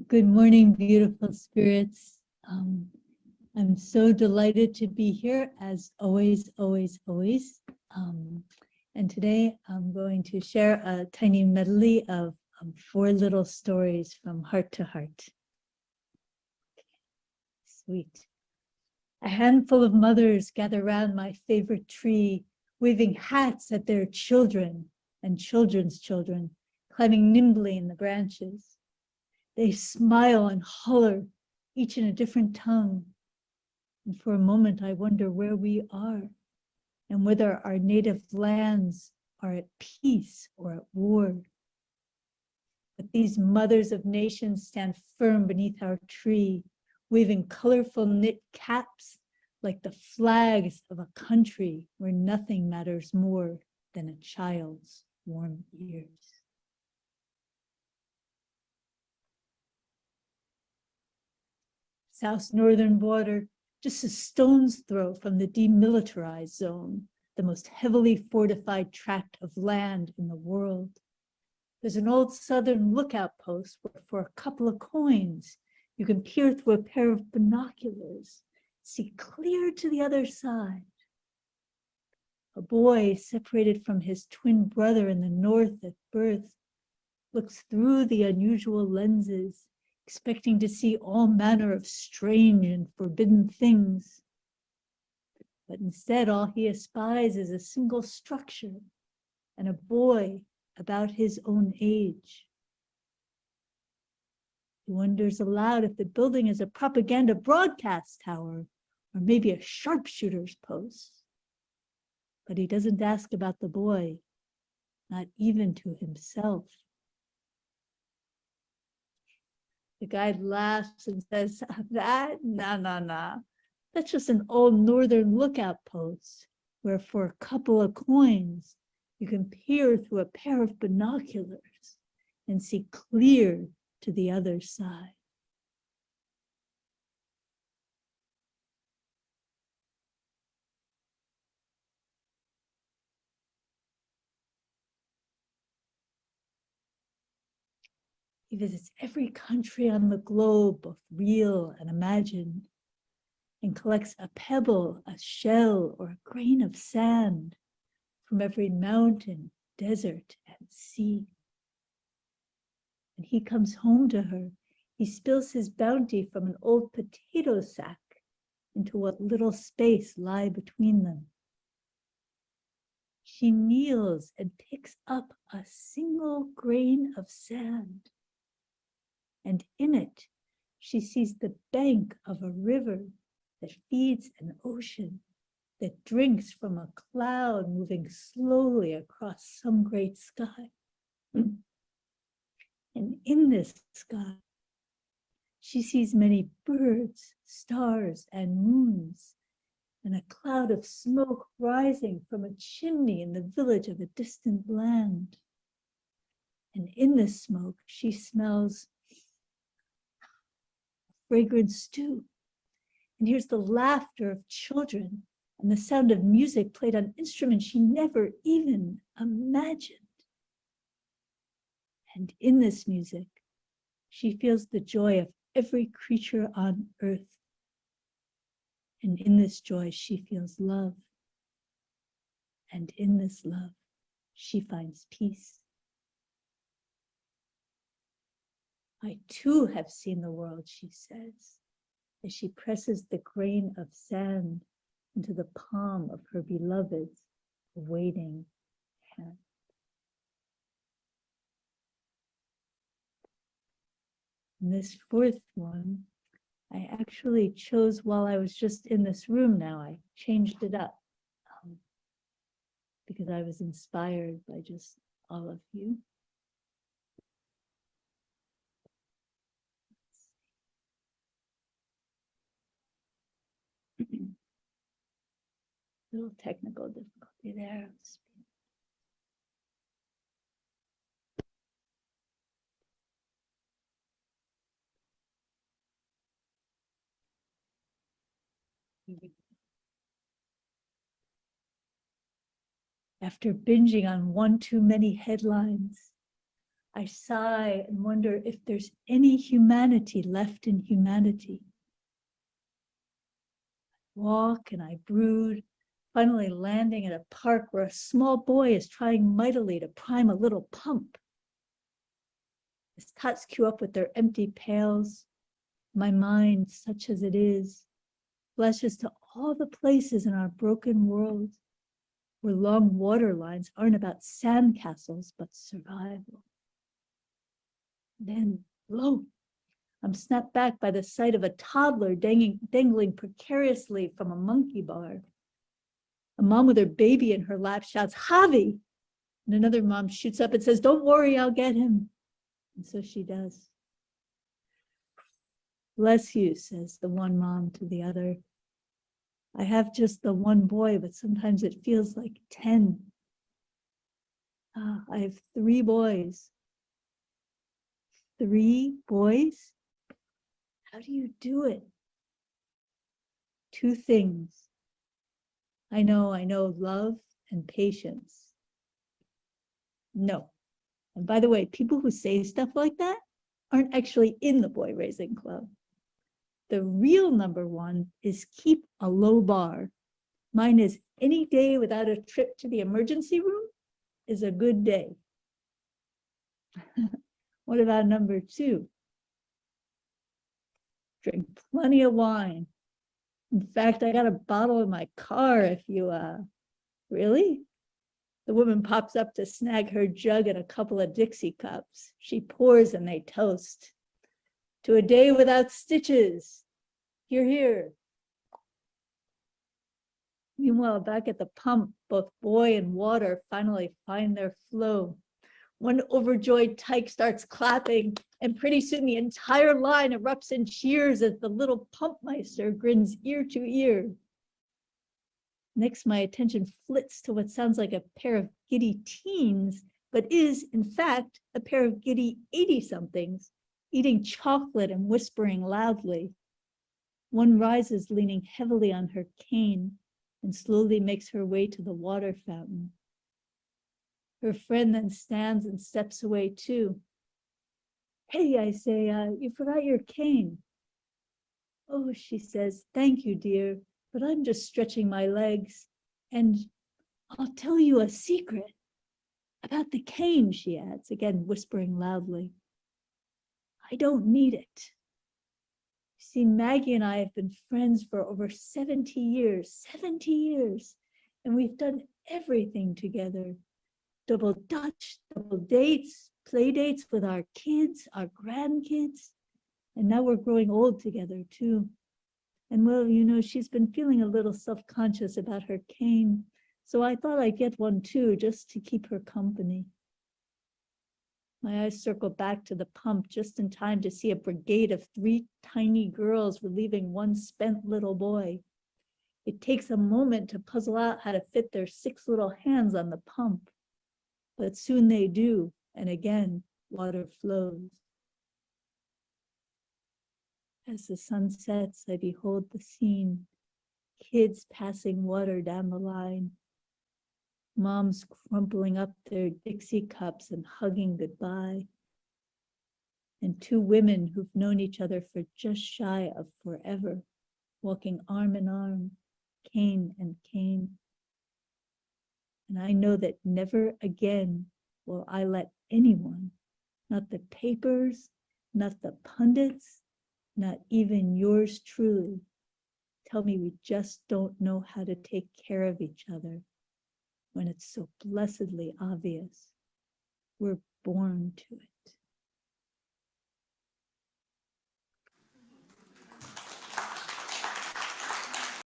Good morning, beautiful spirits. I'm so delighted to be here as always, always, always. And today I'm going to share a tiny medley of 4 little stories from heart to heart. Sweet. A handful of mothers gather round my favorite tree, waving hats at their children and children's children, climbing nimbly in the branches. They smile and holler, each in a different tongue. And for a moment, I wonder where we are and whether our native lands are at peace or at war. But these mothers of nations stand firm beneath our tree, waving colorful knit caps like the flags of a country where nothing matters more than a child's warm ears. South northern border, just a stone's throw from the demilitarized zone, the most heavily fortified tract of land in the world. There's an old southern lookout post where for a couple of coins, you can peer through a pair of binoculars, see clear to the other side. A boy separated from his twin brother in the north at birth looks through the unusual lenses, expecting to see all manner of strange and forbidden things. But instead, all he espies is a single structure and a boy about his own age. He wonders aloud if the building is a propaganda broadcast tower or maybe a sharpshooter's post. But he doesn't ask about the boy, not even to himself. The guide laughs and says, that? Nah. That's just an old northern lookout post where for a couple of coins, you can peer through a pair of binoculars and see clear to the other side. He visits every country on the globe, both real and imagined, and collects a pebble, a shell, or a grain of sand from every mountain, desert, and sea. When he comes home to her, he spills his bounty from an old potato sack into what little space lie between them. She kneels and picks up a single grain of sand. And in it, she sees the bank of a river that feeds an ocean, that drinks from a cloud moving slowly across some great sky. And in this sky, she sees many birds, stars, and moons, and a cloud of smoke rising from a chimney in the village of a distant land. And in this smoke, she smells fragrant stew, and hears the laughter of children and the sound of music played on instruments she never even imagined. And in this music, she feels the joy of every creature on earth. And in this joy, she feels love. And in this love, she finds peace. I too have seen the world, she says, as she presses the grain of sand into the palm of her beloved's waiting hand. And this 4th one, I actually chose while I was just in this room now. I changed it up because I was inspired by just all of you. Little technical difficulty there. After binging on one too many headlines, I sigh and wonder if there's any humanity left in humanity. I walk and I brood, finally landing at a park where a small boy is trying mightily to prime a little pump. His tots queue up with their empty pails. My mind, such as it is, flashes to all the places in our broken world where long water lines aren't about sandcastles, but survival. Then, lo, I'm snapped back by the sight of a toddler dangling precariously from a monkey bar. A mom with her baby in her lap shouts, "Javi!" And another mom shoots up and says, "Don't worry, I'll get him." And so she does. "Bless you," says the one mom to the other. "I have just the one boy, but sometimes it feels like 10. I have 3 boys. 3 boys? How do you do it?" 2 things. I know, love and patience. No. And by the way, people who say stuff like that aren't actually in the boy raising club. The real number 1 is keep a low bar. Mine is any day without a trip to the emergency room is a good day. What about number 2? Drink plenty of wine. In fact, I got a bottle in my car if you, really? The woman pops up to snag her jug and a couple of Dixie cups. She pours and they toast. To a day without stitches. Hear, hear. Meanwhile, back at the pump, both boy and water finally find their flow. One overjoyed tyke starts clapping, and pretty soon the entire line erupts in cheers as the little pumpmeister grins ear to ear. Next, my attention flits to what sounds like a pair of giddy teens, but is, in fact, a pair of giddy 80-somethings, eating chocolate and whispering loudly. One rises, leaning heavily on her cane, and slowly makes her way to the water fountain. Her friend then stands and steps away too. "Hey," I say, "you forgot your cane." "Oh," she says, "thank you, dear, but I'm just stretching my legs. And I'll tell you a secret about the cane," she adds, again whispering loudly. "I don't need it. You see, Maggie and I have been friends for over 70 years, and we've done everything together. Double Dutch, double dates, play dates with our kids, our grandkids, and now we're growing old together too. And well, you know, she's been feeling a little self-conscious about her cane, so I thought I'd get one too, just to keep her company." My eyes circle back to the pump just in time to see a brigade of 3 tiny girls relieving one spent little boy. It takes a moment to puzzle out how to fit their 6 little hands on the pump, but soon they do, and again, water flows. As the sun sets, I behold the scene. Kids passing water down the line. Moms crumpling up their Dixie cups and hugging goodbye. And 2 women who've known each other for just shy of forever, walking arm in arm, cane and cane. And I know that never again will I let anyone, not the papers, not the pundits, not even yours truly, tell me we just don't know how to take care of each other when it's so blessedly obvious we're born to it.